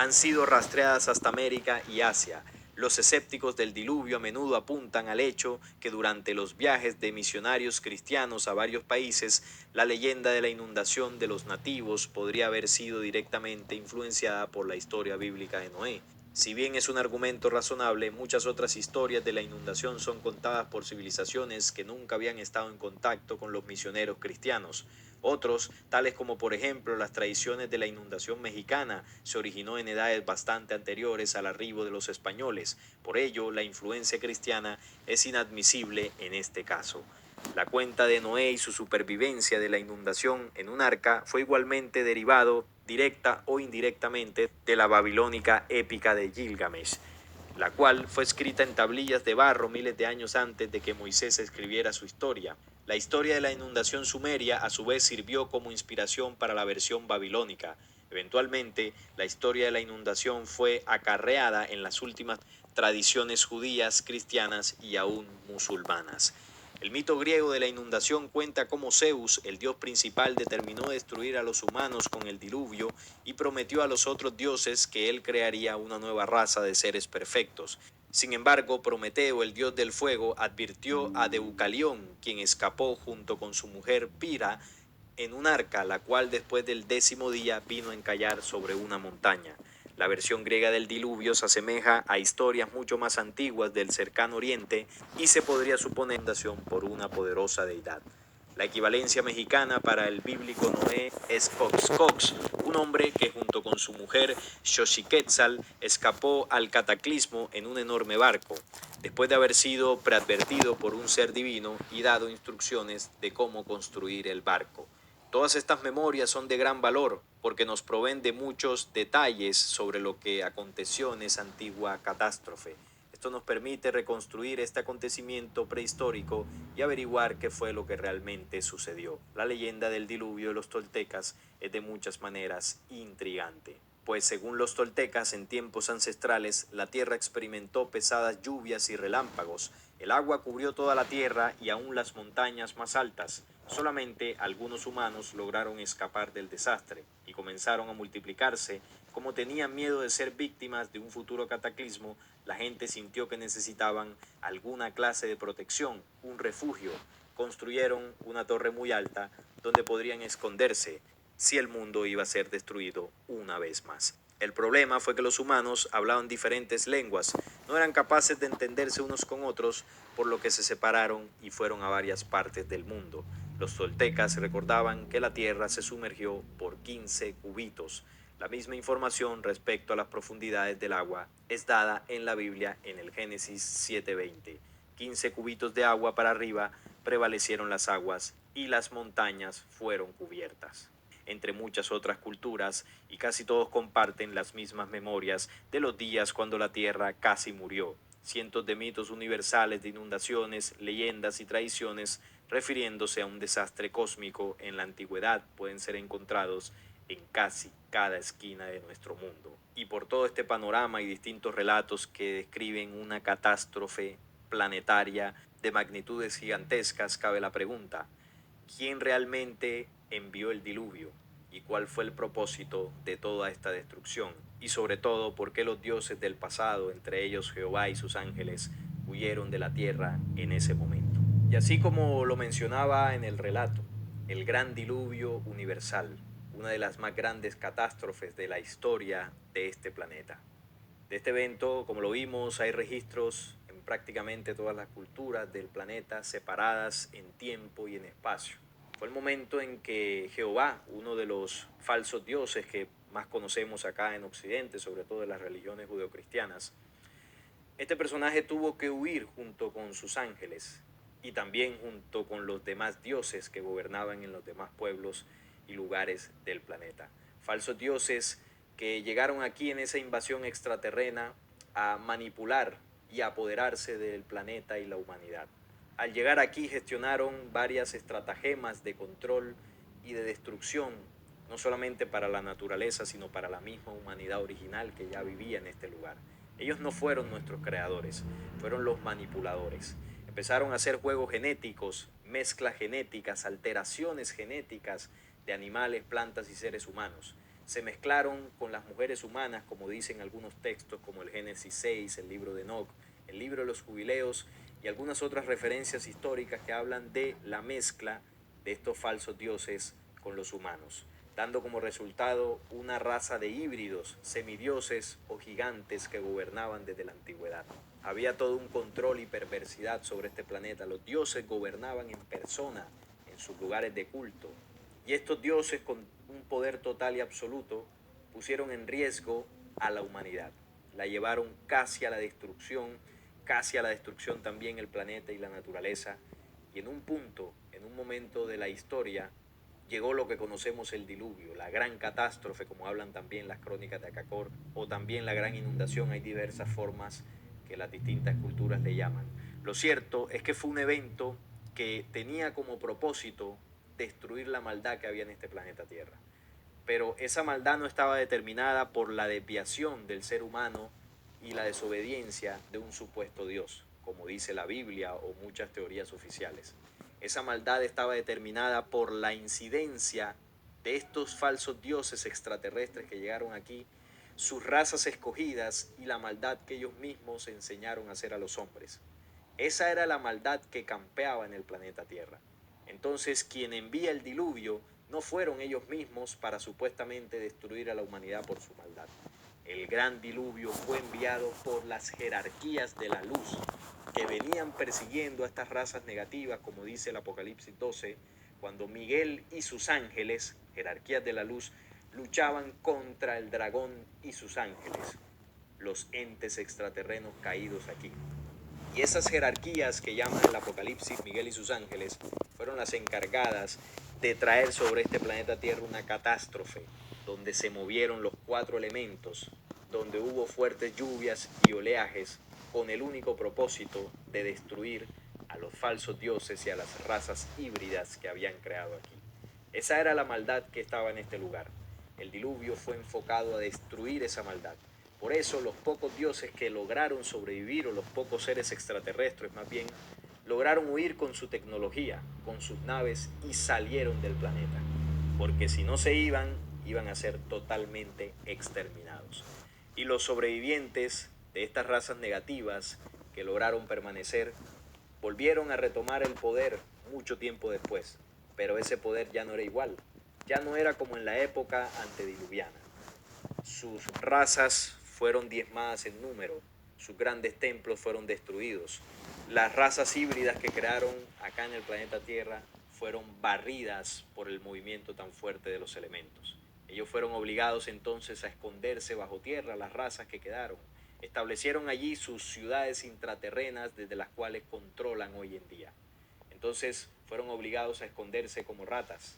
han sido rastreadas hasta América y Asia. Los escépticos del diluvio a menudo apuntan al hecho que durante los viajes de misionarios cristianos a varios países, la leyenda de la inundación de los nativos podría haber sido directamente influenciada por la historia bíblica de Noé. Si bien es un argumento razonable, muchas otras historias de la inundación son contadas por civilizaciones que nunca habían estado en contacto con los misioneros cristianos. Otros, tales como por ejemplo las tradiciones de la inundación mexicana, se originó en edades bastante anteriores al arribo de los españoles. Por ello, la influencia cristiana es inadmisible en este caso. La cuenta de Noé y su supervivencia de la inundación en un arca fue igualmente derivado, directa o indirectamente, de la babilónica épica de Gilgamesh, la cual fue escrita en tablillas de barro miles de años antes de que Moisés escribiera su historia. La historia de la inundación sumeria a su vez sirvió como inspiración para la versión babilónica. Eventualmente, la historia de la inundación fue acarreada en las últimas tradiciones judías, cristianas y aún musulmanas. El mito griego de la inundación cuenta cómo Zeus, el dios principal, determinó destruir a los humanos con el diluvio y prometió a los otros dioses que él crearía una nueva raza de seres perfectos. Sin embargo, Prometeo, el dios del fuego, advirtió a Deucalión, quien escapó junto con su mujer Pira en un arca, la cual después del 10.º día vino a encallar sobre una montaña. La versión griega del diluvio se asemeja a historias mucho más antiguas del cercano oriente y se podría suponer fundación por una poderosa deidad. La equivalencia mexicana para el bíblico Noé es Coxcox, un hombre que junto con su mujer Xochiquetzal escapó al cataclismo en un enorme barco, después de haber sido preadvertido por un ser divino y dado instrucciones de cómo construir el barco. Todas estas memorias son de gran valor porque nos proveen de muchos detalles sobre lo que aconteció en esa antigua catástrofe. Esto nos permite reconstruir este acontecimiento prehistórico y averiguar qué fue lo que realmente sucedió. La leyenda del diluvio de los toltecas es de muchas maneras intrigante, pues según los toltecas en tiempos ancestrales la tierra experimentó pesadas lluvias y relámpagos. El agua cubrió toda la tierra y aún las montañas más altas. Solamente algunos humanos lograron escapar del desastre y comenzaron a multiplicarse. Como tenían miedo de ser víctimas de un futuro cataclismo, la gente sintió que necesitaban alguna clase de protección, un refugio. Construyeron una torre muy alta donde podrían esconderse si el mundo iba a ser destruido una vez más. El problema fue que los humanos hablaban diferentes lenguas, no eran capaces de entenderse unos con otros, por lo que se separaron y fueron a varias partes del mundo. Los toltecas recordaban que la tierra se sumergió por 15 cubitos. La misma información respecto a las profundidades del agua es dada en la Biblia en el Génesis 7:20. 15 cubitos de agua para arriba prevalecieron las aguas y las montañas fueron cubiertas. Entre muchas otras culturas, y casi todos comparten las mismas memorias de los días cuando la tierra casi murió. Cientos de mitos universales de inundaciones, leyendas y tradiciones refiriéndose a un desastre cósmico en la antigüedad pueden ser encontrados en casi cada esquina de nuestro mundo. Y por todo este panorama y distintos relatos que describen una catástrofe planetaria de magnitudes gigantescas, cabe la pregunta: ¿quién realmente envió el diluvio? ¿Y cuál fue el propósito de toda esta destrucción? Y sobre todo, ¿por qué los dioses del pasado, entre ellos Jehová y sus ángeles, huyeron de la tierra en ese momento? Y así como lo mencionaba en el relato, el gran diluvio universal, una de las más grandes catástrofes de la historia de este planeta. De este evento, como lo vimos, hay registros en prácticamente todas las culturas del planeta, separadas en tiempo y en espacio. Fue el momento en que Jehová, uno de los falsos dioses que más conocemos acá en Occidente, sobre todo de las religiones judeocristianas, este personaje tuvo que huir junto con sus ángeles y también junto con los demás dioses que gobernaban en los demás pueblos y lugares del planeta. Falsos dioses que llegaron aquí en esa invasión extraterrena a manipular y a apoderarse del planeta y la humanidad. Al llegar aquí gestionaron varias estratagemas de control y de destrucción, no solamente para la naturaleza, sino para la misma humanidad original que ya vivía en este lugar. Ellos no fueron nuestros creadores, fueron los manipuladores. Empezaron a hacer juegos genéticos, mezclas genéticas, alteraciones genéticas de animales, plantas y seres humanos. se mezclaron con las mujeres humanas, como dicen algunos textos, como el Génesis 6, el libro de Enoc, el libro de los Jubileos y algunas otras referencias históricas que hablan de la mezcla de estos falsos dioses con los humanos, dando como resultado una raza de híbridos, semidioses o gigantes que gobernaban desde la antigüedad. Había todo un control y perversidad sobre este planeta. Los dioses gobernaban en persona en sus lugares de culto. Y estos dioses con un poder total y absoluto pusieron en riesgo a la humanidad. La llevaron casi a la destrucción también el planeta y la naturaleza. Y en un punto, en un momento de la historia, llegó lo que conocemos el diluvio, la gran catástrofe, como hablan también las crónicas de Acacor, o también la gran inundación. Hay diversas formas que las distintas culturas le llaman. Lo cierto es que fue un evento que tenía como propósito destruir la maldad que había en este planeta Tierra. Pero esa maldad no estaba determinada por la desviación del ser humano y la desobediencia de un supuesto Dios, como dice la Biblia o muchas teorías oficiales. Esa maldad estaba determinada por la incidencia de estos falsos dioses extraterrestres que llegaron aquí, sus razas escogidas y la maldad que ellos mismos enseñaron a hacer a los hombres. Esa era la maldad que campeaba en el planeta Tierra. Entonces, quien envía el diluvio no fueron ellos mismos para supuestamente destruir a la humanidad por su maldad. El gran diluvio fue enviado por las jerarquías de la luz que venían persiguiendo a estas razas negativas, como dice el Apocalipsis 12, cuando Miguel y sus ángeles, jerarquías de la luz, luchaban contra el dragón y sus ángeles, los entes extraterrenos caídos aquí. Y esas jerarquías que llaman el Apocalipsis Miguel y sus ángeles fueron las encargadas de traer sobre este planeta Tierra una catástrofe, donde se movieron los 4 elementos, donde hubo fuertes lluvias y oleajes, con el único propósito de destruir a los falsos dioses y a las razas híbridas que habían creado aquí. Esa era la maldad que estaba en este lugar. El diluvio fue enfocado a destruir esa maldad. Por eso los pocos dioses que lograron sobrevivir, o los pocos seres extraterrestres más bien, lograron huir con su tecnología, con sus naves, y salieron del planeta. Porque si no se iban, iban a ser totalmente exterminados. Y los sobrevivientes de estas razas negativas que lograron permanecer volvieron a retomar el poder mucho tiempo después. Pero ese poder ya no era igual. Ya no era como en la época antediluviana. Sus razas fueron diezmadas en número, sus grandes templos fueron destruidos. Las razas híbridas que crearon acá en el planeta Tierra fueron barridas por el movimiento tan fuerte de los elementos. Ellos fueron obligados entonces a esconderse bajo tierra, las razas que quedaron. Establecieron allí sus ciudades intraterrenas desde las cuales controlan hoy en día. Entonces fueron obligados a esconderse como ratas.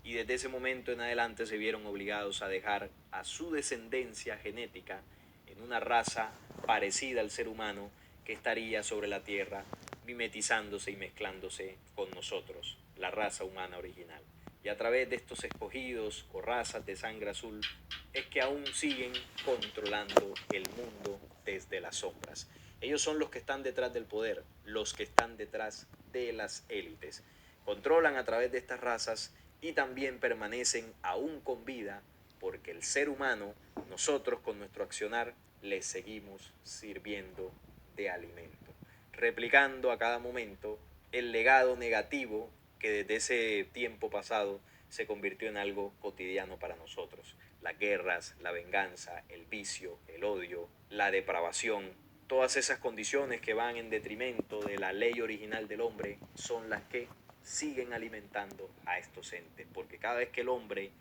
Y desde ese momento en adelante se vieron obligados a dejar a su descendencia genética en una raza parecida al ser humano que estaría sobre la tierra mimetizándose y mezclándose con nosotros, la raza humana original. Y a través de estos escogidos o razas de sangre azul es que aún siguen controlando el mundo desde las sombras. Ellos son los que están detrás del poder, los que están detrás de las élites. Controlan a través de estas razas y también permanecen aún con vida porque el ser humano, nosotros con nuestro accionar, les seguimos sirviendo de alimento, replicando a cada momento el legado negativo que desde ese tiempo pasado se convirtió en algo cotidiano para nosotros. Las guerras, la venganza, el vicio, el odio, la depravación, todas esas condiciones que van en detrimento de la ley original del hombre son las que siguen alimentando a estos entes, porque cada vez que el hombre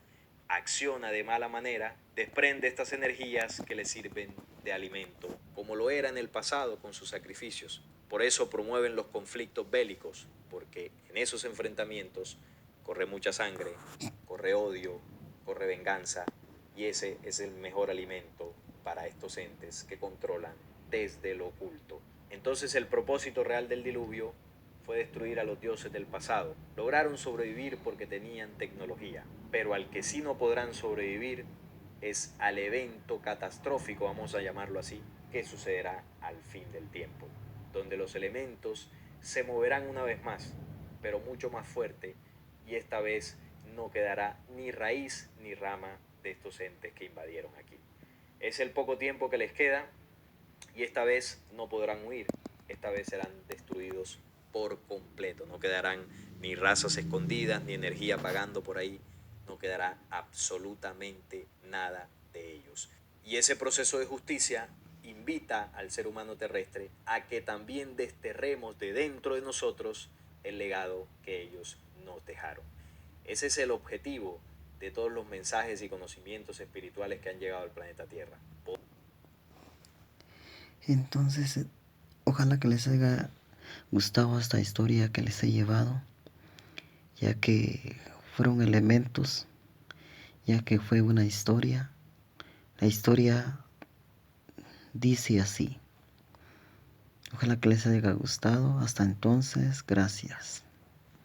acciona de mala manera, desprende estas energías que le sirven de alimento, como lo era en el pasado con sus sacrificios. Por eso promueven los conflictos bélicos, porque en esos enfrentamientos corre mucha sangre, corre odio, corre venganza, y ese es el mejor alimento para estos entes que controlan desde lo oculto. Entonces el propósito real del diluvio fue destruir a los dioses del pasado. Lograron sobrevivir porque tenían tecnología, pero al que sí no podrán sobrevivir es al evento catastrófico, vamos a llamarlo así, que sucederá al fin del tiempo, donde los elementos se moverán una vez más, pero mucho más fuerte, y esta vez no quedará ni raíz ni rama de estos entes que invadieron aquí. Es el poco tiempo que les queda y esta vez no podrán huir, esta vez serán destruidos por completo. No quedarán ni razas escondidas, ni energía vagando por ahí, no quedará absolutamente nada de ellos. Y ese proceso de justicia invita al ser humano terrestre a que también desterremos de dentro de nosotros el legado que ellos nos dejaron. Ese es el objetivo de todos los mensajes y conocimientos espirituales que han llegado al planeta Tierra. Entonces, ojalá que les haya gustado esta historia que les he llevado, ya que fueron elementos, ya que fue una historia. La historia dice así. Ojalá que les haya gustado. Hasta entonces, gracias.